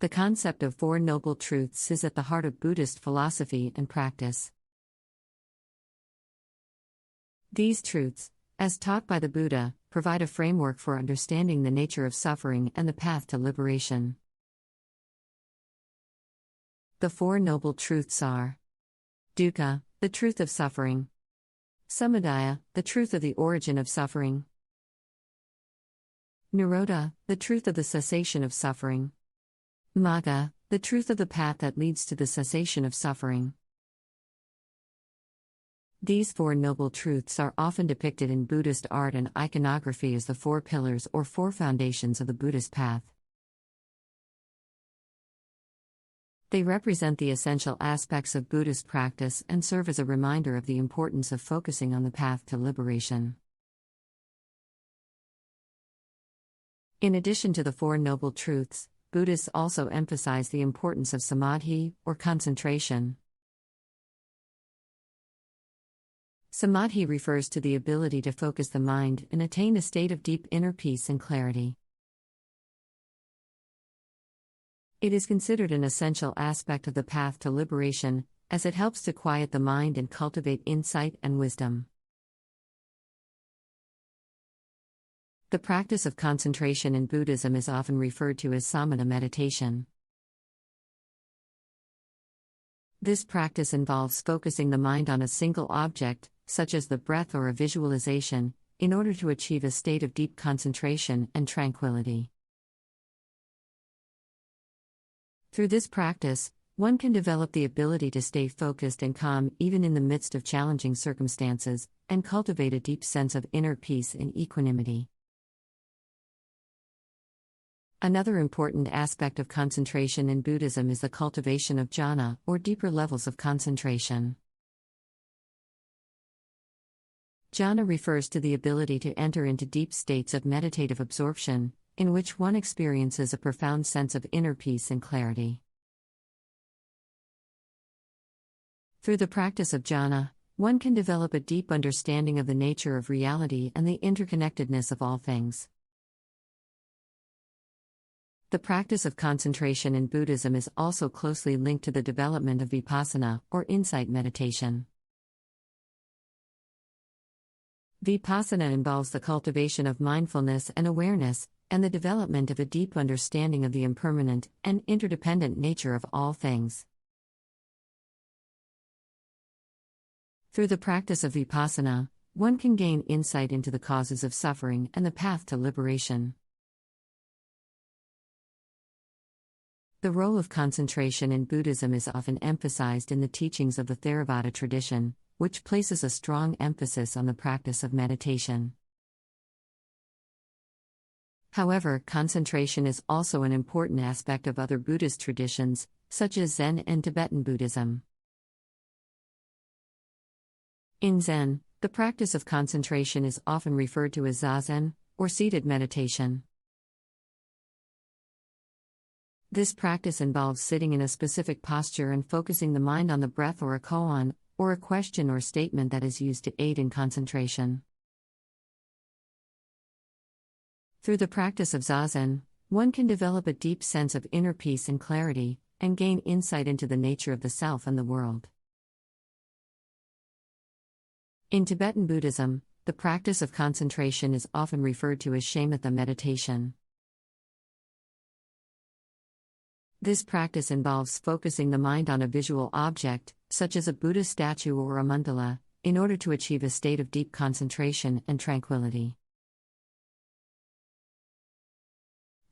The concept of Four Noble Truths is at the heart of Buddhist philosophy and practice. These truths, as taught by the Buddha, provide a framework for understanding the nature of suffering and the path to liberation. The Four Noble Truths are: dukkha, the truth of suffering; samudaya, the truth of the origin of suffering; nirodha, the truth of the cessation of suffering; magga, the truth of the path that leads to the cessation of suffering. These Four Noble Truths are often depicted in Buddhist art and iconography as the four pillars or four foundations of the Buddhist path. They represent the essential aspects of Buddhist practice and serve as a reminder of the importance of focusing on the path to liberation. In addition to the Four Noble Truths, Buddhists also emphasize the importance of samadhi, or concentration. Samadhi refers to the ability to focus the mind and attain a state of deep inner peace and clarity. It is considered an essential aspect of the path to liberation, as it helps to quiet the mind and cultivate insight and wisdom. The practice of concentration in Buddhism is often referred to as samatha meditation. This practice involves focusing the mind on a single object, such as the breath or a visualization, in order to achieve a state of deep concentration and tranquility. Through this practice, one can develop the ability to stay focused and calm even in the midst of challenging circumstances, and cultivate a deep sense of inner peace and equanimity. Another important aspect of concentration in Buddhism is the cultivation of jhana, or deeper levels of concentration. Jhana refers to the ability to enter into deep states of meditative absorption, in which one experiences a profound sense of inner peace and clarity. Through the practice of jhana, one can develop a deep understanding of the nature of reality and the interconnectedness of all things. The practice of concentration in Buddhism is also closely linked to the development of vipassana, or insight meditation. Vipassana involves the cultivation of mindfulness and awareness, and the development of a deep understanding of the impermanent and interdependent nature of all things. Through the practice of vipassana, one can gain insight into the causes of suffering and the path to liberation. The role of concentration in Buddhism is often emphasized in the teachings of the Theravada tradition, which places a strong emphasis on the practice of meditation. However, concentration is also an important aspect of other Buddhist traditions, such as Zen and Tibetan Buddhism. In Zen, the practice of concentration is often referred to as zazen, or seated meditation. This practice involves sitting in a specific posture and focusing the mind on the breath or a koan, or a question or statement that is used to aid in concentration. Through the practice of zazen, one can develop a deep sense of inner peace and clarity, and gain insight into the nature of the self and the world. In Tibetan Buddhism, the practice of concentration is often referred to as shamatha meditation. This practice involves focusing the mind on a visual object, such as a Buddha statue or a mandala, in order to achieve a state of deep concentration and tranquility.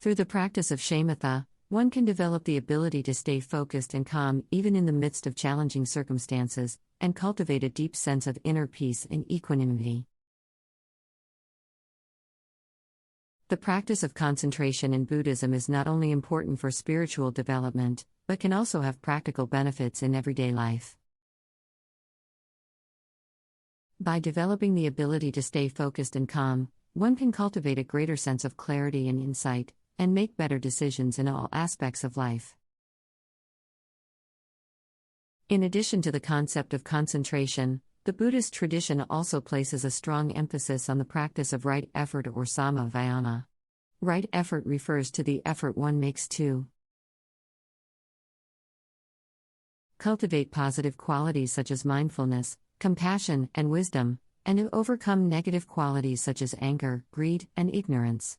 Through the practice of shamatha, one can develop the ability to stay focused and calm even in the midst of challenging circumstances, and cultivate a deep sense of inner peace and equanimity. The practice of concentration in Buddhism is not only important for spiritual development, but can also have practical benefits in everyday life. By developing the ability to stay focused and calm, one can cultivate a greater sense of clarity and insight, and make better decisions in all aspects of life. In addition to the concept of concentration, the Buddhist tradition also places a strong emphasis on the practice of right effort or samma vayana. Right effort refers to the effort one makes to cultivate positive qualities such as mindfulness, compassion, and wisdom, and to overcome negative qualities such as anger, greed, and ignorance.